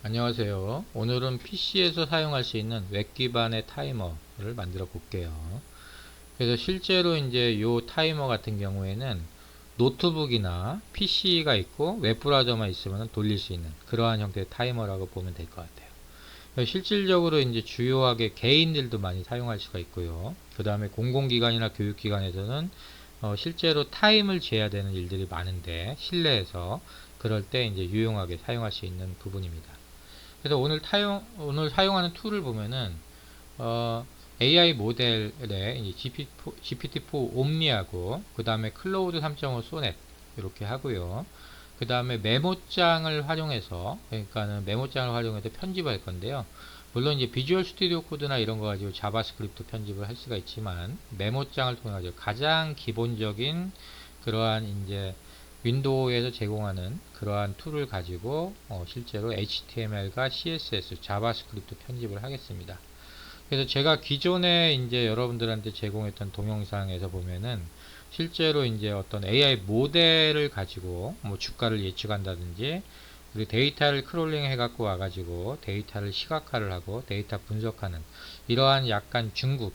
안녕하세요. 오늘은 PC에서 사용할 수 있는 웹 기반의 타이머를 만들어 볼게요. 그래서 실제로 이제 요 타이머 같은 경우에는 노트북이나 PC가 있고 웹브라우저만 있으면 돌릴 수 있는 그러한 형태의 타이머라고 보면 될 것 같아요. 실질적으로 이제 주요하게 개인들도 많이 사용할 수가 있고요. 그 다음에 공공기관이나 교육기관에서는 실제로 타임을 재야 되는 일들이 많은데 실내에서 그럴 때 이제 유용하게 사용할 수 있는 부분입니다. 그래서 오늘 사용하는 툴을 보면은, 어, AI 모델에 GPT-4 옴니하고, 그 다음에 클로우드 3.5 소넷, 이렇게 하고요. 그 다음에 메모장을 활용해서, 그러니까는 메모장을 활용해서 편집을 할 건데요. 물론 이제 비주얼 스튜디오 코드나 이런 거 가지고 자바스크립트 편집을 할 수가 있지만, 메모장을 통해 가지고 가장 기본적인 그러한 이제 윈도우에서 제공하는 그러한 툴을 가지고 실제로 HTML과 CSS, 자바스크립트 편집을 하겠습니다. 그래서 제가 기존에 이제 여러분들한테 제공했던 동영상에서 보면은 실제로 이제 어떤 AI 모델을 가지고 뭐 주가를 예측한다든지 그리고 데이터를 크롤링 해갖고 와가지고 데이터를 시각화를 하고 데이터 분석하는 이러한 약간 중급,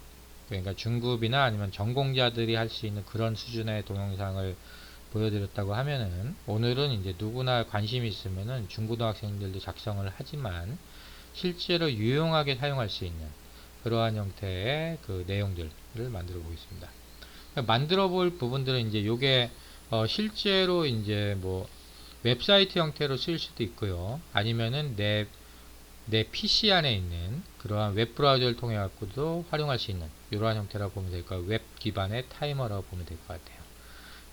그러니까 중급이나 아니면 전공자들이 할 수 있는 그런 수준의 동영상을 보여드렸다고 하면은 오늘은 이제 누구나 관심이 있으면은 중고등학생들도 작성을 하지만 실제로 유용하게 사용할 수 있는 그러한 형태의 그 내용들을 만들어 보겠습니다. 만들어 볼 부분들은 이제 요게 실제로 이제 뭐 웹사이트 형태로 쓰일 수도 있고요. 아니면은 내 PC 안에 있는 그러한 웹 브라우저를 통해 갖고도 활용할 수 있는 이러한 형태라고 보면 될 거예요. 웹 기반의 타이머라고 보면 될 것 같아요.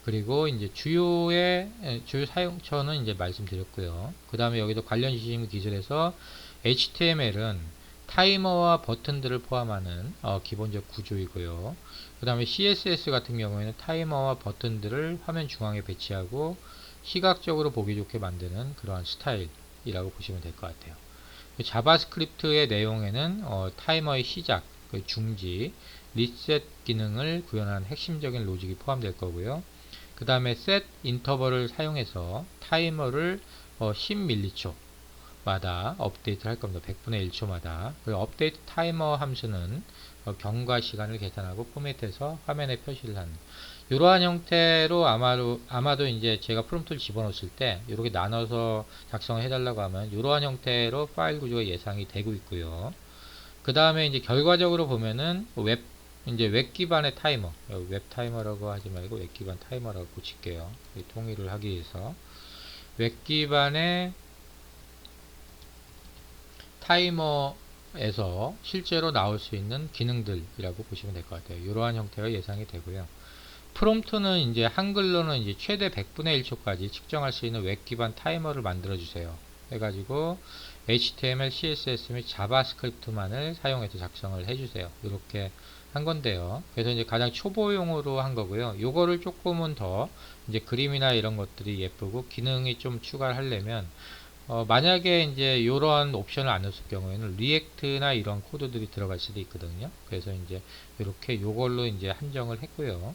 그리고 이제 주요 사용처는 이제 말씀드렸고요. 그 다음에 여기도 관련 지식 기술에서 HTML은 타이머와 버튼들을 포함하는 기본적 구조이고요. 그 다음에 CSS 같은 경우에는 타이머와 버튼들을 화면 중앙에 배치하고 시각적으로 보기 좋게 만드는 그러한 스타일이라고 보시면 될 것 같아요. 자바스크립트의 내용에는 타이머의 시작, 그 중지, 리셋 기능을 구현하는 핵심적인 로직이 포함될 거고요. 그 다음에 set 인터벌을 사용해서 타이머를 10m초 마다 업데이트를 할 겁니다. 100분의 1초마다. 그 업데이트 타이머 함수는 경과 시간을 계산하고 포맷해서 화면에 표시를 하는 이러한 형태로 아마도 이제 제가 프롬프트를 집어넣었을 때 이렇게 나눠서 작성을 해달라고 하면 이러한 형태로 파일 구조가 예상이 되고 있고요. 그 다음에 이제 결과적으로 보면은 이제 웹 기반의 타이머, 웹 타이머라고 하지 말고 웹 기반 타이머라고 고칠게요. 통일을 하기 위해서 웹 기반의 타이머에서 실제로 나올 수 있는 기능들이라고 보시면 될 것 같아요. 이러한 형태가 예상이 되고요. 프롬프트는 이제 한글로는 이제 최대 100분의 1초까지 측정할 수 있는 웹 기반 타이머를 만들어 주세요. 해가지고 HTML, CSS 및 자바스크립트만을 사용해서 작성을 해주세요. 이렇게 한 건데요. 그래서 이제 가장 초보용으로 한 거고요. 요거를 조금은 더 이제 그림이나 이런 것들이 예쁘고 기능이 좀 추가를 하려면 만약에 이제 이런 옵션을 안 넣었을 경우에는 리액트나 이런 코드들이 들어갈 수도 있거든요. 그래서 이제 이렇게 요걸로 이제 한정을 했고요.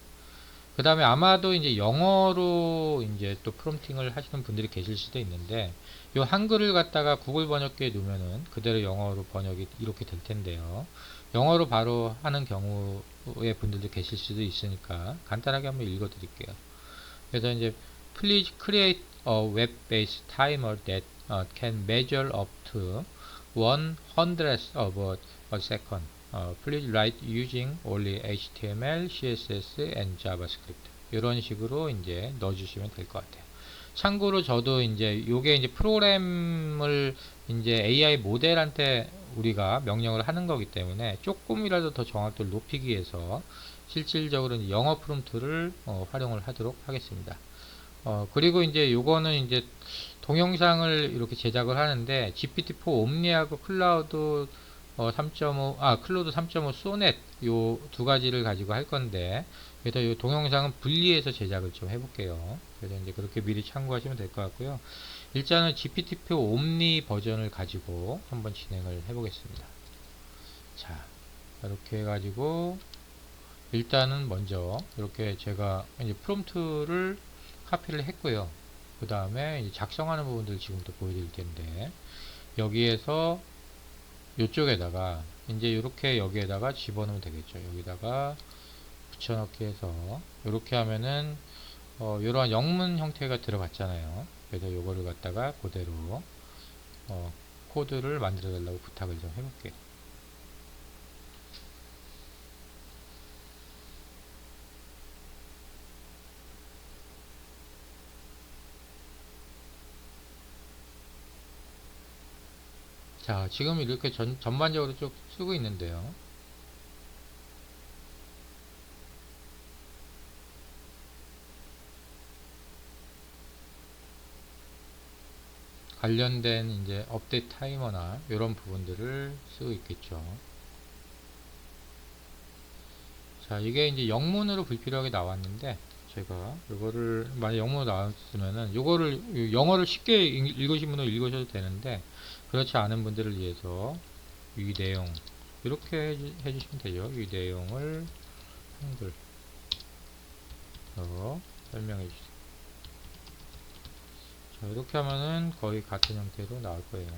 그 다음에 아마도 이제 영어로 이제 또 프롬프팅을 하시는 분들이 계실 수도 있는데 요 한글을 갖다가 구글 번역기에 놓으면은 그대로 영어로 번역이 이렇게 될 텐데요. 영어로 바로 하는 경우의 분들도 계실 수도 있으니까 간단하게 한번 읽어 드릴게요. 그래서 이제 please create a web-based timer that can measure up to 100th of a second. Please write using only HTML, CSS, and JavaScript. 이런 식으로 이제 넣어주시면 될 것 같아요. 참고로 저도 이제 요게 이제 프로그램을 이제 AI 모델한테 우리가 명령을 하는 거기 때문에 조금이라도 더 정확도를 높이기 위해서 실질적으로 영어 프롬프트를 활용을 하도록 하겠습니다. 그리고 이제 요거는 이제 동영상을 이렇게 제작을 하는데 GPT-4 옴니하고 클라우드 3.5, 클로드 3.5 소넷 요 두 가지를 가지고 할 건데 그래서 이 동영상은 분리해서 제작을 좀 해볼게요. 그래서 이제 그렇게 미리 참고하시면 될 것 같고요. 일단은 GPT-4 옴니 버전을 가지고 한번 진행을 해보겠습니다. 자, 이렇게 해가지고 일단은 먼저 이렇게 제가 이제 프롬프트를 카피를 했고요. 그 다음에 작성하는 부분들 지금부터 보여드릴 텐데 여기에서 이쪽에다가 이제 이렇게 여기에다가 집어넣으면 되겠죠. 여기다가 붙여넣기 해서 이렇게 하면은 이러한 영문 형태가 들어갔잖아요. 그래서 요거를 갖다가 그대로 코드를 만들어 달라고 부탁을 좀 해볼게요. 자, 지금 이렇게 전반적으로 쭉 쓰고 있는데요. 관련된 이제 업데이트 타이머나 이런 부분들을 쓰고 있겠죠. 자, 이게 이제 영문으로 불필요하게 나왔는데 제가 이거를 만약 영문으로 나왔으면은 이거를 영어를 쉽게 읽으신 분은 읽으셔도 되는데 그렇지 않은 분들을 위해서 이 내용 이렇게 해주시면 되죠. 이 내용을 한글로 설명해 주세요. 자, 이렇게 하면은 거의 같은 형태로 나올 거예요.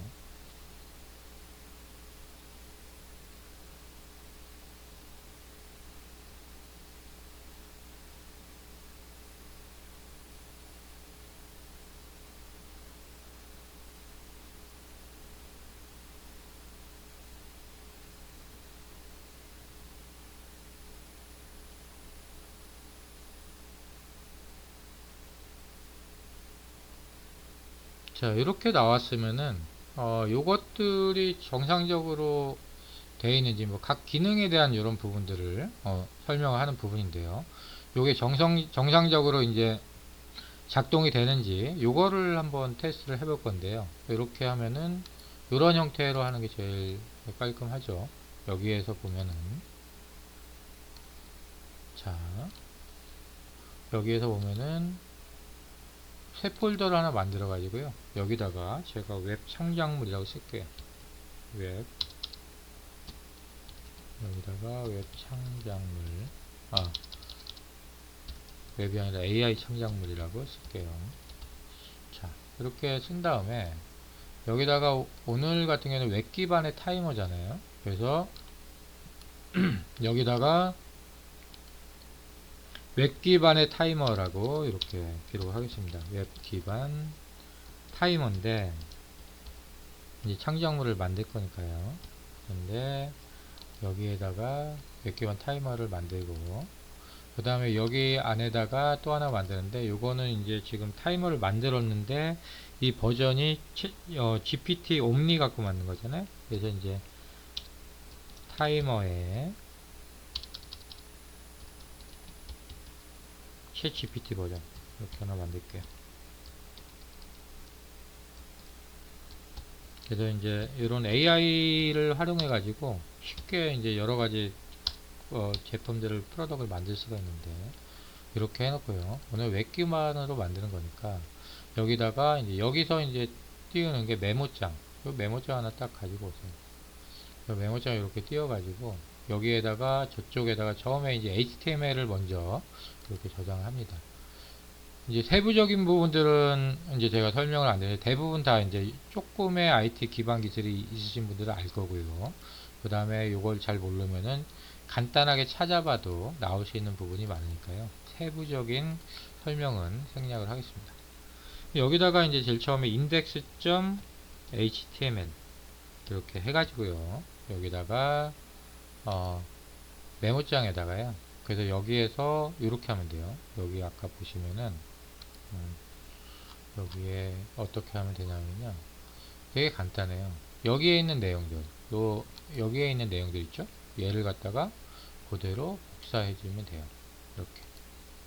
자, 이렇게 나왔으면은 요것들이 정상적으로 되어 있는지 뭐 각 기능에 대한 이런 부분들을 설명하는 부분인데요. 요게 정상적으로 이제 작동이 되는지 요거를 한번 테스트를 해볼 건데요. 이렇게 하면은 이런 형태로 하는 게 제일 깔끔하죠. 여기에서 보면은 자, 여기에서 보면은 새 폴더를 하나 만들어 가지고요. 여기다가 제가 웹 창작물이라고 쓸게요. 웹 여기다가 웹 창작물 웹이 아니라 AI 창작물이라고 쓸게요. 자, 이렇게 쓴 다음에 여기다가 오늘 같은 경우는 웹 기반의 타이머잖아요. 그래서 여기다가 웹 기반의 타이머라고 이렇게 기록하겠습니다. 웹 기반 타이머인데 이제 창작물을 만들 거니까요. 근데 여기에다가 웹 기반 타이머를 만들고 그 다음에 여기 안에다가 또 하나 만드는데 요거는 이제 지금 타이머를 만들었는데 이 버전이 GPT 옴니 갖고 만든 거잖아요. 그래서 이제 타이머에 챗 GPT 버전 이렇게 하나 만들게요. 그래서 이제 이런 AI를 활용해 가지고 쉽게 이제 여러 가지 제품들을 프로덕트를 만들 수가 있는데 이렇게 해놓고요. 오늘 웹 기반으로 만드는 거니까 여기다가 이제 여기서 이제 띄우는 게 메모장. 이 메모장 하나 딱 가지고 오세요. 이 메모장 이렇게 띄워가지고 여기에다가 저쪽에다가 처음에 이제 HTML을 먼저 이렇게 저장을 합니다. 이제 세부적인 부분들은 이제 제가 설명을 안 드리는데 대부분 다 이제 조금의 IT 기반 기술이 있으신 분들은 알 거고요. 그 다음에 이걸 잘 모르면은 간단하게 찾아봐도 나올 수 있는 부분이 많으니까요. 세부적인 설명은 생략을 하겠습니다. 여기다가 이제 제일 처음에 index.html 이렇게 해가지고요. 여기다가 메모장에다가요. 그래서 여기에서 이렇게 하면 돼요. 여기 아까 보시면은 여기에 어떻게 하면 되냐면요. 되게 간단해요. 여기에 있는 내용들, 여기에 있는 내용들 있죠? 얘를 갖다가 그대로 복사해 주면 돼요. 이렇게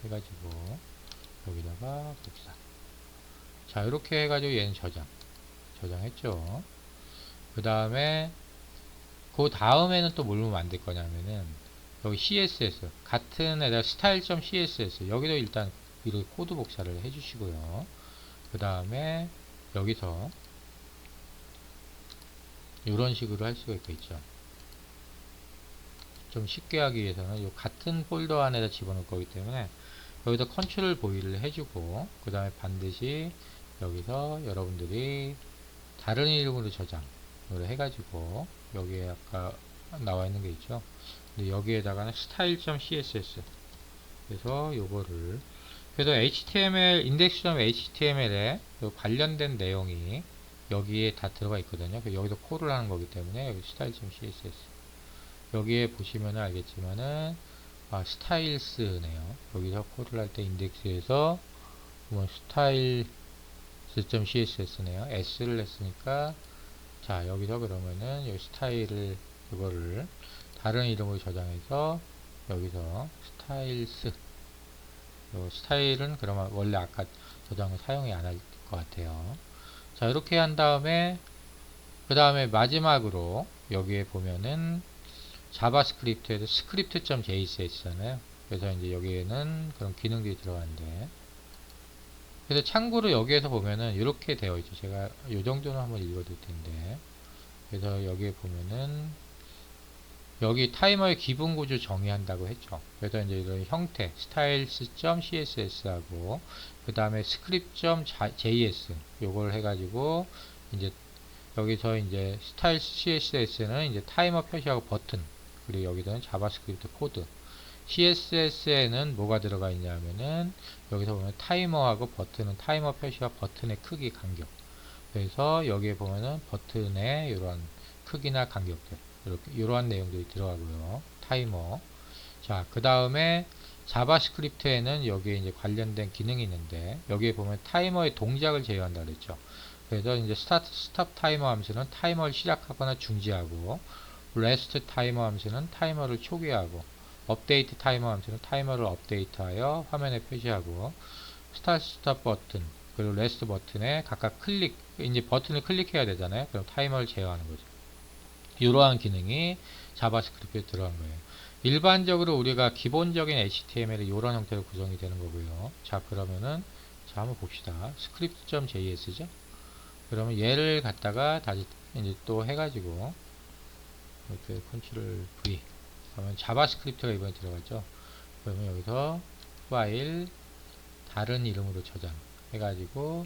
해가지고 여기다가 복사. 자, 이렇게 해가지고 얘는 저장했죠. 그 다음에 그 다음에는 또 뭘로 만들 거냐면은 여기 CSS 같은 에다 style.css 여기도 일단 이렇게 코드 복사를 해주시고요. 그 다음에 여기서 이런 식으로 할 수가 있겠죠. 좀 쉽게 하기 위해서는 이 같은 폴더 안에다 집어넣을 거기 때문에 여기다 컨트롤 보이를 해주고 그 다음에 반드시 여기서 여러분들이 다른 이름으로 저장을 해가지고 여기에 아까 나와 있는 게 있죠. 근데 여기에다가는 style.css 그래서 요거를 그래서 HTML index.html에 관련된 내용이 여기에 다 들어가 있거든요. 여기서 콜을 하는 거기 때문에 여기 style.css 여기에 보시면 알겠지만은 스타일스네요. 여기서 콜을 할 때 인덱스에서 뭐 style.css네요. s를 했으니까 자 여기서 그러면은 이 스타일을 이거를 다른 이름으로 저장해서 여기서 스타일스 요 스타일은 그러면 원래 아까 저장을 사용이 안 할 것 같아요. 자 이렇게 한 다음에 그 다음에 마지막으로 여기에 보면은 자바스크립트에도 script.js 잖아요. 그래서 이제 여기에는 그런 기능들이 들어가는데 그래서 참고로 여기에서 보면은 이렇게 되어 있죠. 제가 이 정도는 한번 읽어 드릴 텐데 그래서 여기에 보면은 여기 타이머의 기본 구조 정의한다고 했죠. 그래서 이제 이런 형태 styles.css하고 그 다음에 script.js 요걸 해가지고 이제 여기서 이제 styles.css는 이제 타이머 표시하고 버튼 그리고 여기서는 자바스크립트 코드 CSS에는 뭐가 들어가 있냐면은 여기서 보면 타이머하고 버튼은 타이머 표시와 버튼의 크기 간격 그래서 여기에 보면은 버튼의 이런 크기나 간격들 이렇게 이러한 내용들이 들어가고요. 타이머. 자, 그 다음에 자바스크립트에는 여기에 이제 관련된 기능이 있는데 여기에 보면 타이머의 동작을 제어한다 그랬죠. 그래서 이제 스타트 스톱 타이머 함수는 타이머를 시작하거나 중지하고 레스트 타이머 함수는 타이머를 초기화하고 업데이트 타이머 함수는 타이머를 업데이트하여 화면에 표시하고 스타트 스톱 버튼 그리고 레스트 버튼에 각각 클릭 이제 버튼을 클릭해야 되잖아요. 그럼 타이머를 제어하는 거죠. 이러한 기능이 자바스크립트에 들어간 거예요. 일반적으로 우리가 기본적인 HTML이 이런 형태로 구성이 되는 거고요. 자 그러면은 자 한번 봅시다. script.js죠. 그러면 얘를 갖다가 다시 이제 또 해가지고 이렇게 컨트롤 V 그러면 자바스크립트가 이번에 들어갔죠. 그러면 여기서 파일 다른 이름으로 저장 해가지고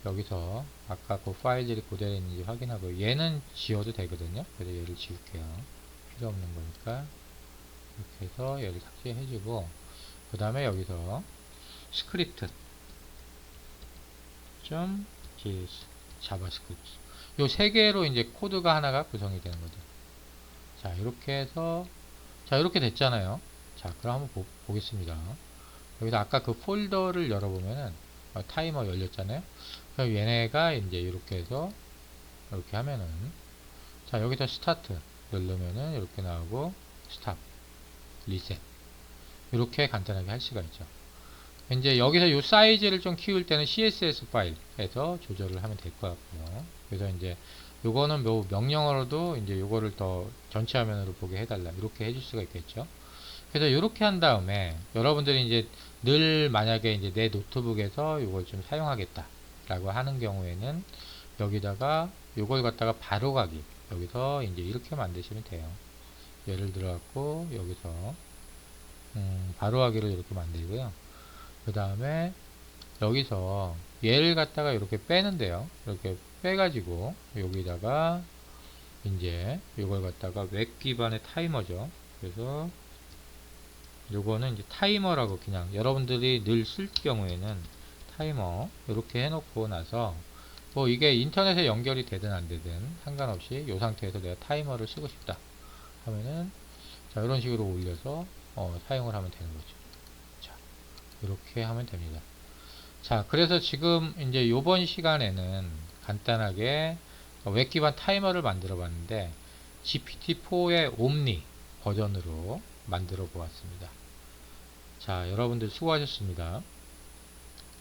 여기서 아까 그 파일들이 그대로 있는지 확인하고 얘는 지워도 되거든요. 그래서 얘를 지울게요. 필요 없는 거니까 이렇게 해서 얘를 삭제해주고 그 다음에 여기서 스크립트 .js 자바스크립트 요 세 개로 이제 코드가 하나가 구성이 되는 거죠. 자 이렇게 해서 자 이렇게 됐잖아요. 자 그럼 한번 보겠습니다. 여기서 아까 그 폴더를 열어보면은 타이머 열렸잖아요. 그럼 얘네가 이제 이렇게 해서 이렇게 하면은 자 여기서 스타트 누르면은 이렇게 나오고 스탑 리셋 이렇게 간단하게 할 수가 있죠. 이제 여기서 이 사이즈를 좀 키울 때는 CSS 파일에서 조절을 하면 될 것 같고요. 그래서 이제 요거는 뭐 명령어로도 이제 요거를 더 전체 화면으로 보게 해달라 이렇게 해줄 수가 있겠죠. 그래서 이렇게 한 다음에 여러분들이 이제 늘 만약에 이제 내 노트북에서 이걸 좀 사용하겠다 라고 하는 경우에는 여기다가 이걸 갖다가 바로 가기 여기서 이제 이렇게 만드시면 돼요. 예를 들어 갖고 여기서 바로 가기를 이렇게 만들고요. 그 다음에 여기서 얘를 갖다가 이렇게 빼는데요. 이렇게 빼가지고 여기다가 이제 이걸 갖다가 웹 기반의 타이머죠. 그래서 요거는 이제 타이머라고 그냥 여러분들이 늘 쓸 경우에는 타이머 이렇게 해놓고 나서 뭐 이게 인터넷에 연결이 되든 안 되든 상관없이 이 상태에서 내가 타이머를 쓰고 싶다 하면은 자 이런 식으로 올려서 사용을 하면 되는 거죠. 자 이렇게 하면 됩니다. 자 그래서 지금 이제 요번 시간에는 간단하게 웹 기반 타이머를 만들어 봤는데 GPT-4의 옴니 버전으로 만들어 보았습니다. 자, 여러분들 수고하셨습니다.